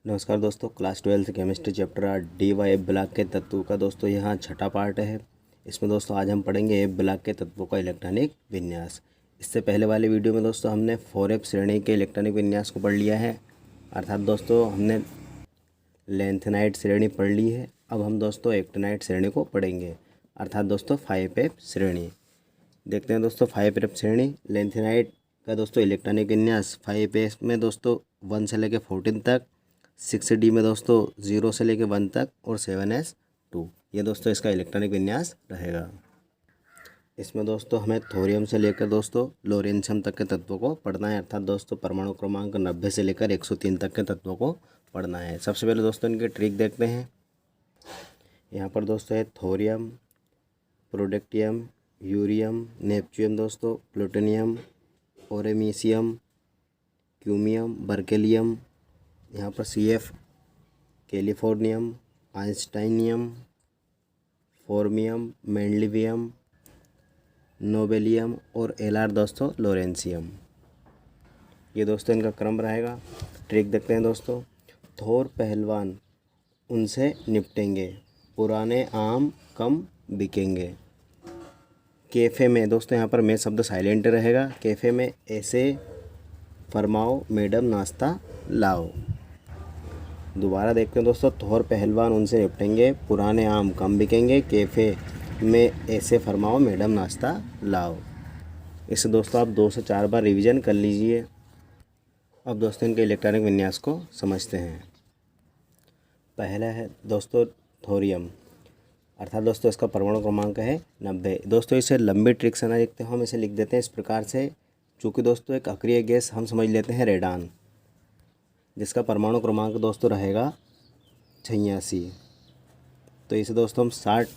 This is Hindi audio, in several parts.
नमस्कार दोस्तों, क्लास 12 केमिस्ट्री चैप्टर 8 डी व एफ ब्लॉक के तत्वों का दोस्तों यहाँ छठा पार्ट है। इसमें दोस्तों आज हम पढ़ेंगे एफ ब्लॉक के तत्वों का इलेक्ट्रॉनिक विन्यास। इससे पहले वाले वीडियो में दोस्तों हमने 4f श्रेणी के इलेक्ट्रॉनिक विन्यास को पढ़ लिया है, अर्थात दोस्तों हमने लेंथेनाइट श्रेणी पढ़ ली है। अब हम दोस्तों एक्टिनाइट श्रेणी को पढ़ेंगे, अर्थात दोस्तों 5f श्रेणी। देखते हैं दोस्तों 5f श्रेणी लेंथेनाइट का दोस्तों इलेक्ट्रॉनिक विन्यास। 5f में दोस्तों 1 से लेकर 14 तक, 6d में दोस्तों 0 से लेकर 1 तक और 7s2, ये दोस्तों इसका इलेक्ट्रॉनिक विन्यास रहेगा। इसमें दोस्तों हमें थोरियम से लेकर दोस्तों लोरेंशियम तक के तत्वों को पढ़ना है, अर्थात दोस्तों परमाणु क्रमांक 90 से लेकर 103 तक के तत्वों को पढ़ना है। सबसे पहले दोस्तों इनके ट्रिक देखते हैं। यहाँ पर दोस्तों है थोरियम, प्रोडक्टियम, यूरियम, नेपच्यूम दोस्तों, प्लूटोनियम, ओरेमीसियम, क्यूमियम, बर्केलियम, यहाँ पर CF, कैलिफोर्नियम, आइंस्टाइनियम, फोर्मियम, मेंडलीवियम, नोबेलियम और LR दोस्तों लोरेंशियम, ये दोस्तों इनका क्रम रहेगा। ट्रिक देखते हैं दोस्तों। थोर पहलवान उनसे निपटेंगे, पुराने आम कम बिकेंगे। कैफ़े में दोस्तों यहाँ पर मैं शब्द साइलेंट रहेगा। कैफ़े में ऐसे फरमाओ मैडम नाश्ता लाओ। दोबारा देखते हैं दोस्तों। थोर पहलवान उनसे निपटेंगे, पुराने आम कम बिकेंगे, कैफ़े में ऐसे फरमाओ मैडम नाश्ता लाओ। इसे दोस्तों आप 2 से 4 बार रिवीजन कर लीजिए। अब दोस्तों इनके इलेक्ट्रॉनिक विन्यास को समझते हैं। पहला है दोस्तों थोरियम, अर्थात दोस्तों इसका परमाणु क्रमांक है 90। दोस्तों इसे लंबी ट्रिक से ना लिखते हो, हम इसे लिख देते हैं इस प्रकार से। चूँकि दोस्तों एक अक्रिय गैस हम समझ लेते हैं रेडान, जिसका परमाणु क्रमांक दोस्तों रहेगा 86। तो इसे दोस्तों हम 60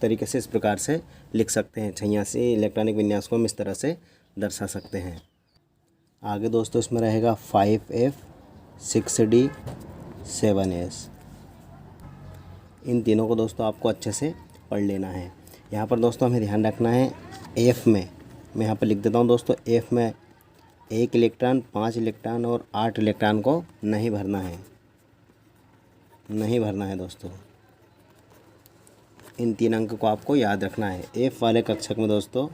तरीके से इस प्रकार से लिख सकते हैं। 86 इलेक्ट्रॉनिक विन्यास को हम इस तरह से दर्शा सकते हैं। आगे दोस्तों इसमें रहेगा 5F, 6D, 7S। इन तीनों को दोस्तों आपको अच्छे से पढ़ लेना है। यहाँ पर दोस्तों हमें ध्यान रखना है F में, मैं यहाँ पर लिख देता हूँ दोस्तों। F में 1 इलेक्ट्रॉन, 5 इलेक्ट्रॉन और 8 इलेक्ट्रॉन को नहीं भरना है, नहीं भरना है दोस्तों। इन 3 अंक को आपको याद रखना है। F वाले कक्षक में दोस्तों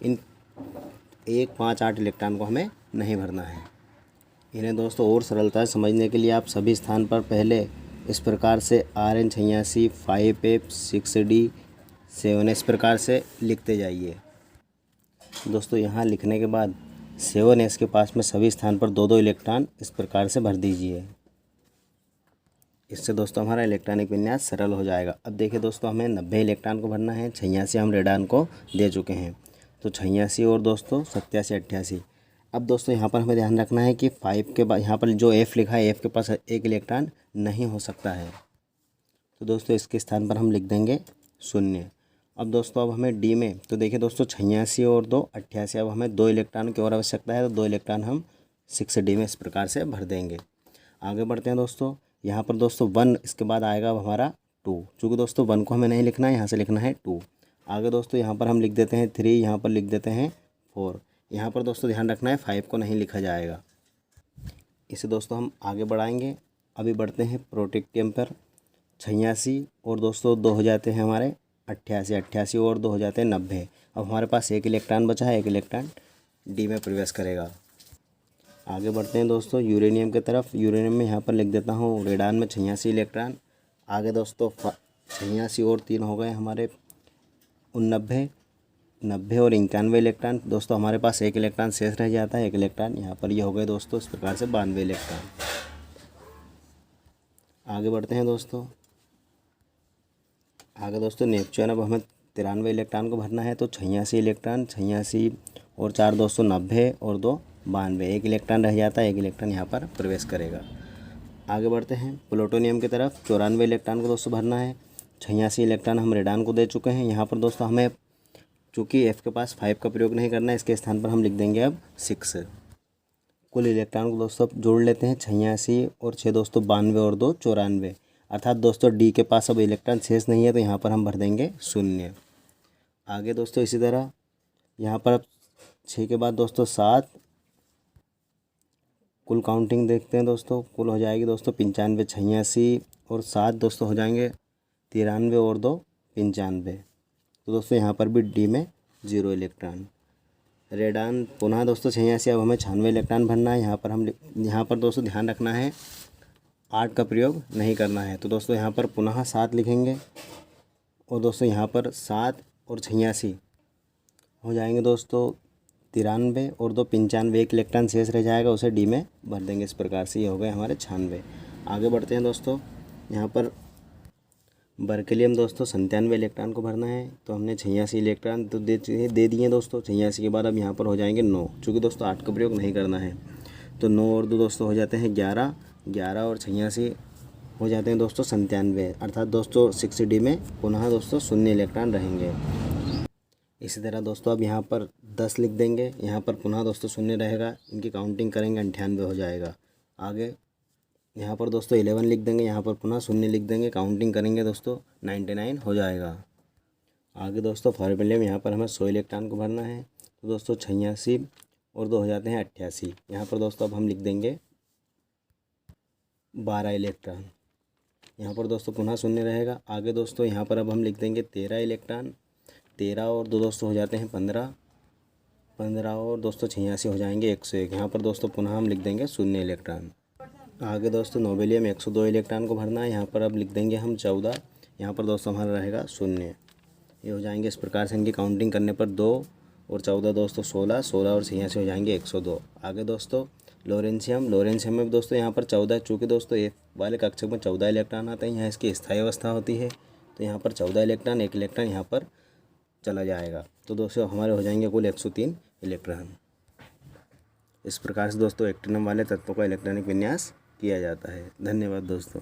इन 1, 5, 8 इलेक्ट्रॉन को हमें नहीं भरना है। इन्हें दोस्तों और सरलता से समझने के लिए आप सभी स्थान पर पहले इस प्रकार से Rn86, 5F, 6D, 7 इस प्रकार से लिखते जाइए। दोस्तों यहाँ लिखने के बाद 7S के पास में सभी स्थान पर 2-2 इलेक्ट्रॉन इस प्रकार से भर दीजिए। इससे दोस्तों हमारा इलेक्ट्रॉनिक विन्यास सरल हो जाएगा। अब देखिए दोस्तों हमें 90 इलेक्ट्रॉन को भरना है। 86 हम रेडान को दे चुके हैं, तो 86 और दोस्तों 87, 88। अब दोस्तों यहाँ पर हमें ध्यान रखना है कि 5 के बाद यहाँ पर जो F लिखा है, F के पास 1 इलेक्ट्रॉन नहीं हो सकता है, तो दोस्तों इसके स्थान पर हम लिख देंगे 0। अब दोस्तों अब हमें D में, तो देखिए दोस्तों 86 और 2, 88। अब हमें 2 इलेक्ट्रॉन की और आवश्यकता है, तो 2 इलेक्ट्रॉन हम 6D में इस प्रकार से भर देंगे। आगे बढ़ते हैं दोस्तों। यहाँ पर दोस्तों 1 इसके बाद आएगा अब हमारा 2। चूँकि दोस्तों 1 को हमें नहीं लिखना है, यहाँ से लिखना है 2। आगे दोस्तों यहाँ पर हम लिख देते हैं 3, यहाँ पर लिख देते हैं 4। यहाँ पर दोस्तों ध्यान रखना है 5 को नहीं लिखा जाएगा। इसे दोस्तों हम आगे बढ़ाएंगे। अभी बढ़ते हैं प्रोटेक्टियम पर। 86 और दोस्तों 2 हो जाते हैं हमारे 88, 88 और 2 हो जाते हैं 90। अब हमारे पास 1 इलेक्ट्रॉन बचा है, 1 इलेक्ट्रॉन D में प्रवेश करेगा। आगे बढ़ते हैं दोस्तों यूरेनियम की तरफ। यूरेनियम में यहाँ पर लिख देता हूँ रेडान में 86 इलेक्ट्रॉन। आगे दोस्तों 86 और 3 हो गए हमारे 89, 90 और 91 इलेक्ट्रॉन। दोस्तों हमारे पास 1 इलेक्ट्रॉन शेष रह जाता है, 1 इलेक्ट्रॉन यहाँ पर ये हो गए दोस्तों इस प्रकार से 92 इलेक्ट्रॉन। आगे बढ़ते हैं दोस्तों। आगे दोस्तों नेपच्यून, अब हमें 93 इलेक्ट्रॉन को भरना है, तो 86 इलेक्ट्रॉन, 86 और 4 दोस्तों 90 और 2 92। 1 इलेक्ट्रॉन रह जाता है, 1 इलेक्ट्रॉन यहाँ पर प्रवेश करेगा। आगे बढ़ते हैं प्लूटोनियम की तरफ। 94 इलेक्ट्रॉन को दोस्तों भरना है। 86 इलेक्ट्रॉन हम रेडान को दे चुके हैं। यहाँ पर दोस्तों हमें चूँकि F के पास 5 का प्रयोग नहीं करना है, इसके स्थान पर हम लिख देंगे अब 6। कुल इलेक्ट्रॉन को दोस्तों जोड़ लेते हैं। 86 और 6 दोस्तों 92 और 2 94, अर्थात दोस्तों D के पास अब इलेक्ट्रॉन शेष नहीं है, तो यहाँ पर हम भर देंगे 0। आगे दोस्तों इसी तरह यहाँ पर अब 6 के बाद दोस्तों 7, कुल काउंटिंग देखते हैं दोस्तों। कुल हो जाएगी दोस्तों 95, 86 और 7 दोस्तों हो जाएंगे 93 और 2 95। तो दोस्तों यहाँ पर भी डी में 0 इलेक्ट्रॉन। रेडान पुनः दोस्तों 86, अब हमें 96 इलेक्ट्रॉन भरना है। यहाँ पर दोस्तों ध्यान रखना है 8 का प्रयोग नहीं करना है। तो दोस्तों यहाँ पर पुनः 7 लिखेंगे और दोस्तों यहाँ पर 7 और 86 हो जाएंगे दोस्तों 93 और 2 95। एक इलेक्ट्रॉन शेष रह जाएगा, उसे डी में भर देंगे। इस प्रकार से ये हो गए हमारे 96। आगे बढ़ते हैं दोस्तों। यहाँ पर बर्केलियम दोस्तों 97 इलेक्ट्रॉन को भरना है। तो हमने 86 इलेक्ट्रॉन तो दे दिए दोस्तों। 86 के बाद अब यहाँ पर हो जाएंगे 9, चूँकि दोस्तों 8 का प्रयोग नहीं करना है। तो 9 और 2 दोस्तों हो जाते हैं 11, 11 और 86 हो जाते हैं दोस्तों 97। अर्थात दोस्तों 6 डी में पुनः दोस्तों 0 इलेक्ट्रॉन रहेंगे। इसी तरह दोस्तों अब यहाँ पर 10 लिख देंगे, यहाँ पर पुनः दोस्तों 0 रहेगा। इनकी काउंटिंग करेंगे 98 हो जाएगा। आगे यहाँ पर दोस्तों 11 लिख देंगे, यहाँ पर पुनः 0 लिख देंगे, काउंटिंग करेंगे दोस्तों 99 हो जाएगा। आगे दोस्तों फॉर्मूले में यहाँ पर हमें 100 इलेक्ट्रॉन को भरना है। तो दोस्तों 86 और 2 हो जाते हैं 88। यहाँ पर दोस्तों अब हम लिख देंगे 12 इलेक्ट्रॉन। यहाँ पर दोस्तों पुनः 0 रहेगा। आगे दोस्तों यहाँ पर अब हम लिख देंगे 13 इलेक्ट्रॉन। 13 और 2 दोस्तों हो जाते हैं 15, 15 और दोस्तों 86 हो जाएंगे 101। यहाँ पर दोस्तों पुनः हम लिख देंगे 0 इलेक्ट्रॉन। आगे दोस्तों नोबेलियम 102 इलेक्ट्रॉन को भरना है। यहाँ पर अब लिख देंगे हम 14। यहाँ पर दोस्तों हमारा रहेगा 0। ये हो जाएंगे इस प्रकार से। इनकी काउंटिंग करने पर 2 और 14 दोस्तों 16, 16 और 86 हो जाएंगे 102। आगे दोस्तों लोरेंशियम में भी दोस्तों यहाँ पर 14, चूँकि दोस्तों ए वाले कक्षक में 14 इलेक्ट्रॉन आते हैं, यहाँ इसकी स्थायी अवस्था होती है। तो यहाँ पर 14 इलेक्ट्रॉन, 1 इलेक्ट्रॉन यहाँ पर चला जाएगा। तो दोस्तों हमारे हो जाएंगे कुल 103 इलेक्ट्रॉन। इस प्रकार से दोस्तों एक्टिनम वाले तत्वों का इलेक्ट्रॉनिक विन्यास किया जाता है। धन्यवाद दोस्तों।